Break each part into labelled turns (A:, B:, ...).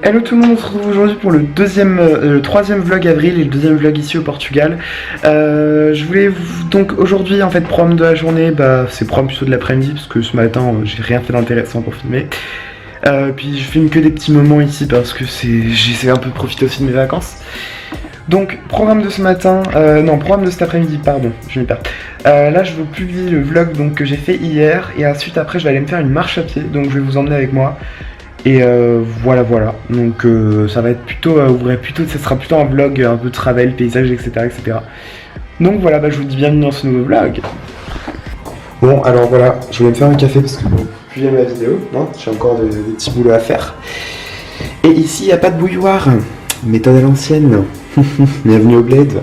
A: Hello tout le monde, on se retrouve aujourd'hui pour le troisième vlog avril et le deuxième vlog ici au Portugal. Je voulais donc aujourd'hui en fait programme de la journée, c'est programme plutôt de l'après-midi parce que ce matin j'ai rien fait d'intéressant pour filmer. Puis je filme que des petits moments ici parce que j'essaie un peu de profiter aussi de mes vacances. Donc programme de ce matin, non programme de cet après-midi, pardon, je m'y perds. Là je vous publie le vlog donc, que j'ai fait hier et ensuite après je vais aller me faire une marche à pied, donc je vais vous emmener avec moi. Et voilà. Donc ça va être plutôt, ça sera plutôt un vlog un peu travel, paysage, etc. Donc voilà, je vous dis bienvenue dans ce nouveau vlog. Bon, alors voilà, je vais me faire un café parce que bon, plus j'aime la vidéo, non, j'ai encore des petits boulots à faire. Et ici, il n'y a pas de bouilloire, méthode à l'ancienne. Bienvenue au bled.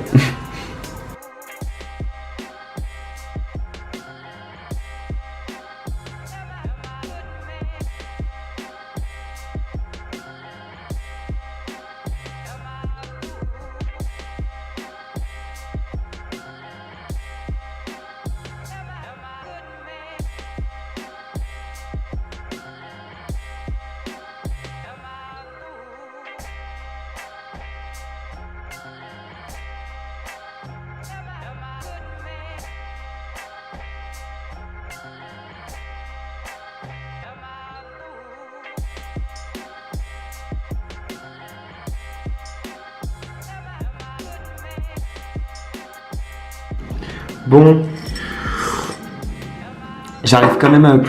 A: Bon, j'arrive quand même à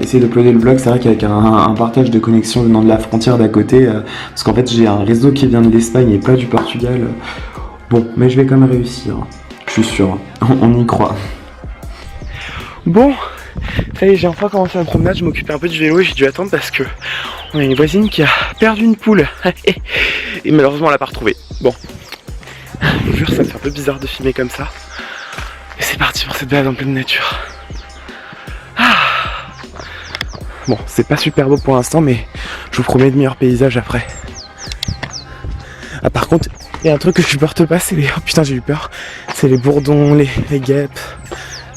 A: essayer d'uploader le vlog. C'est vrai qu'avec un partage de connexion venant de la frontière d'à côté, parce qu'en fait j'ai un réseau qui vient de l'Espagne et pas du Portugal. Bon, mais je vais quand même réussir, je suis sûr, on y croit. Bon, ça y est, j'ai enfin commencé la promenade, je m'occupais un peu du vélo et j'ai dû attendre parce que on a une voisine qui a perdu une poule et malheureusement on l'a pas retrouvée. Bon, je vous jure, ça me fait un peu bizarre de filmer comme ça. Et c'est parti pour cette balade en pleine nature. Bon, c'est pas super beau pour l'instant, mais je vous promets de meilleurs paysages après. Ah, par contre, il y a un truc que je supporte pas, c'est les... Oh putain, j'ai eu peur. C'est les bourdons, les guêpes.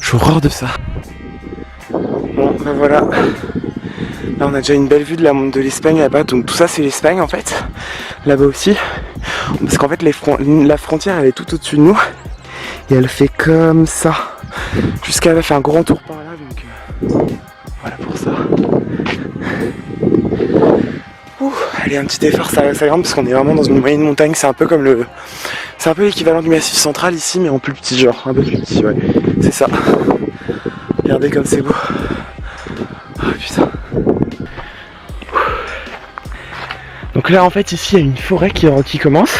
A: J'ai horreur de ça. Bon, voilà. Là, on a déjà une belle vue de l'Espagne là-bas. Donc tout ça, c'est l'Espagne en fait. Là-bas aussi. Parce qu'en fait, la frontière, elle est tout au-dessus de nous. Et elle fait comme ça. Jusqu'à elle fait un grand tour par là. Donc voilà pour ça. Allez, un petit effort, ça grimpe parce qu'on est vraiment dans une moyenne montagne. C'est un peu comme c'est un peu l'équivalent du Massif Central ici, mais en plus petit, genre un peu plus petit, ouais. C'est ça. Regardez comme c'est beau. Oh putain. Donc là, en fait, ici, il y a une forêt qui commence.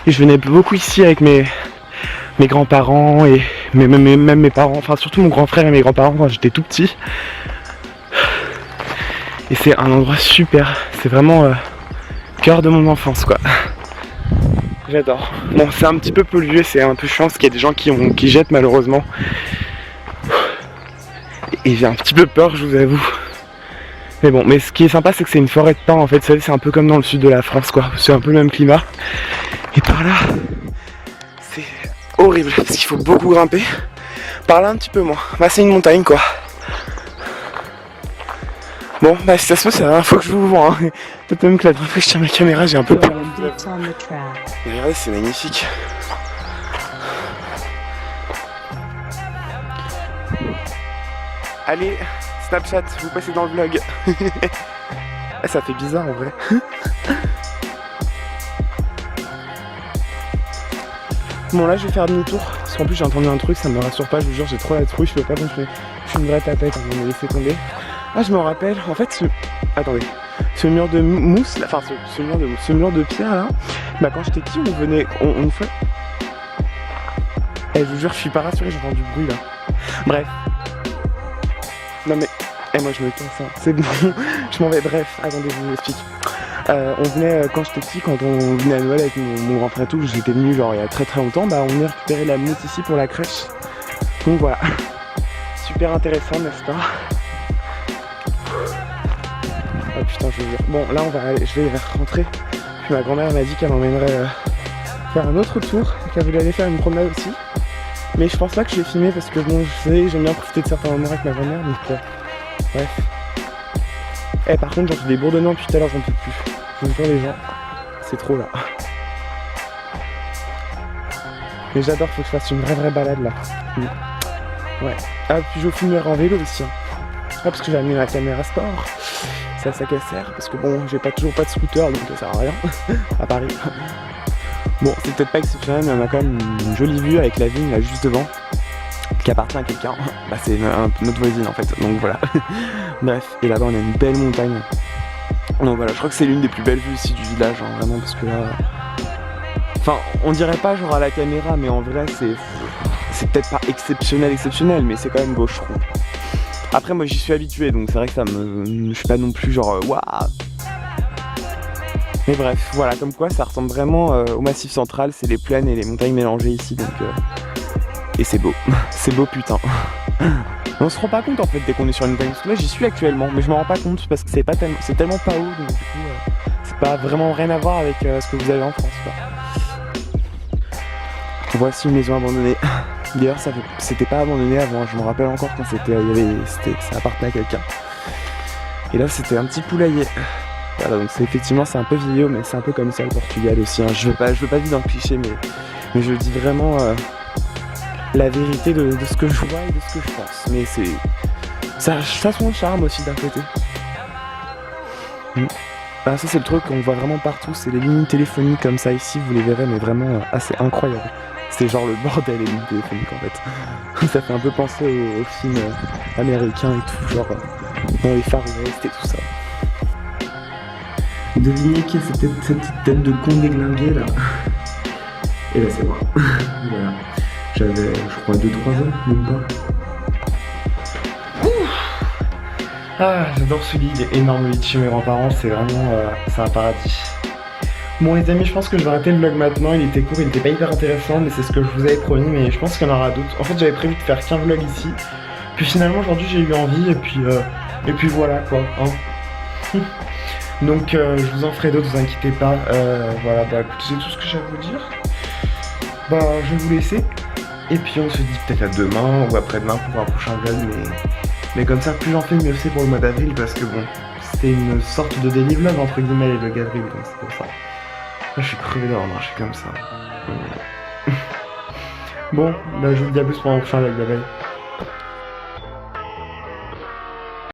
A: Et je venais beaucoup ici avec mes grands-parents et même mes parents, enfin surtout mon grand frère et mes grands-parents quand j'étais tout petit. Et c'est un endroit super, c'est vraiment cœur de mon enfance quoi. J'adore. Bon, c'est un petit peu pollué, c'est un peu chiant parce qu'il y a des gens qui jettent malheureusement. Et j'ai un petit peu peur, je vous avoue. Mais bon, mais ce qui est sympa c'est que c'est une forêt de pins en fait, c'est un peu comme dans le sud de la France quoi, c'est un peu le même climat. Et par là, c'est horrible parce qu'il faut beaucoup grimper. Par là un petit peu moins, c'est une montagne quoi. Bon, si ça se peut, c'est la dernière fois que je vous vois. Hein. Peut-être même que la dernière fois que je tiens ma caméra, j'ai un peu peur. Regardez, c'est magnifique. Allez, Snapchat, vous passez dans le vlog. Ça fait bizarre en vrai. Bon, là, je vais faire demi-tour. Parce qu'en plus, j'ai entendu un truc, ça me rassure pas. Je vous jure, j'ai trop la trouille. Je peux pas continuer. Je suis une vraie tapette, on va me laisser tomber. Ah, je me rappelle, en fait, attendez, ce mur de mousse, là, enfin ce mur de pierre là, quand j'étais petit, on venait, on fait... Je vous jure, je suis pas rassuré, j'entends du bruit là. Bref. Non mais, moi je me casse, hein. C'est bon, je m'en vais, bref, attendez, je vous explique. On venait, quand j'étais petit, quand on venait à Noël avec mon grand frère et tout, j'étais venu genre il y a très longtemps, on venait récupérer la mousse ici pour la crèche. Donc voilà, super intéressant, n'est-ce pas? Oh putain, je veux dire. Bon, là je vais rentrer. Puis ma grand-mère m'a dit qu'elle m'emmènerait faire un autre tour, qu'elle voulait aller faire une promenade aussi. Mais je pense pas que je vais filmer parce que bon, je sais, j'aime bien profiter de certains moments avec ma grand-mère, donc bref. Par contre, j'en fais des bourdonnements depuis tout à l'heure, j'en peux plus. je vous jure les gens, c'est trop là. Mais j'adore, faut que je fasse une vraie balade là. Ouais. Ah, puis je filmerai en vélo aussi. Hein. Ah, parce que j'ai amené ma caméra sport. C'est à ça qu'elle sert, parce que bon, j'ai toujours pas de scooter, donc ça sert à rien à Paris. Bon, c'est peut-être pas exceptionnel, mais on a quand même une jolie vue avec la vigne là juste devant, qui appartient à quelqu'un. Bah, c'est notre voisine en fait, donc voilà. Bref, et là-bas on a une belle montagne. Donc voilà, je crois que c'est l'une des plus belles vues ici du village, hein, vraiment, parce que là. Enfin, on dirait pas genre à la caméra, mais en vrai, c'est peut-être pas exceptionnel, mais c'est quand même beau, je trouve. Après, moi, j'y suis habitué, donc c'est vrai que je suis pas non plus genre waouh. Mais bref, voilà, comme quoi, ça ressemble vraiment au Massif Central. C'est les plaines et les montagnes mélangées ici, donc et c'est beau, c'est beau putain. On se rend pas compte en fait dès qu'on est sur une montagne. Parce que là, j'y suis actuellement, mais je me rends pas compte parce que c'est tellement pas haut, donc du coup, c'est pas vraiment rien à voir avec ce que vous avez en France, quoi. Voici une maison abandonnée. D'ailleurs, c'était pas abandonné avant, je me rappelle encore quand ça appartenait à quelqu'un. Et là, c'était un petit poulailler. Voilà, donc effectivement, c'est un peu vieillot, mais c'est un peu comme ça le Portugal aussi. Hein. Je veux pas vivre dans le cliché, mais je dis vraiment la vérité de ce que je vois et de ce que je pense. Mais ça a son charme aussi d'un côté. Ah, ça, c'est le truc qu'on voit vraiment partout, c'est les lignes téléphoniques comme ça ici, vous les verrez, mais vraiment assez incroyable. C'est genre le bordel les lignes téléphoniques en fait. Ça fait un peu penser aux films américains et tout, genre dans les Far West et tout ça. Devinez qui est cette petite tête de con déglingué là. Et là c'est moi. Voilà. J'avais je crois 2-3 ans, même pas. Ah, j'adore ce lit, il est énorme le lit de chez mes grands-parents, c'est vraiment c'est un paradis. Bon les amis, je pense que je vais arrêter le vlog maintenant, il était court, il était pas hyper intéressant, mais c'est ce que je vous avais promis, mais je pense qu'il y en aura d'autres. En fait j'avais prévu de faire qu'un vlog ici, puis finalement aujourd'hui j'ai eu envie, et puis voilà quoi. Hein. Donc je vous en ferai d'autres, vous inquiétez pas. Voilà, bah écoutez, c'est tout ce que j'ai à vous dire. Bah je vais vous laisser, et puis on se dit peut-être à demain ou après-demain pour un prochain vlog, mais comme ça, plus j'en fais, mieux c'est pour le mois d'avril, parce que bon, c'était une sorte de daily vlog entre guillemets les vlogs d'avril, donc c'est pour ça. Là, je suis crevé d'avoir marché comme ça. Bon, bah je vous dis à plus pour un prochain vlog, bye bye.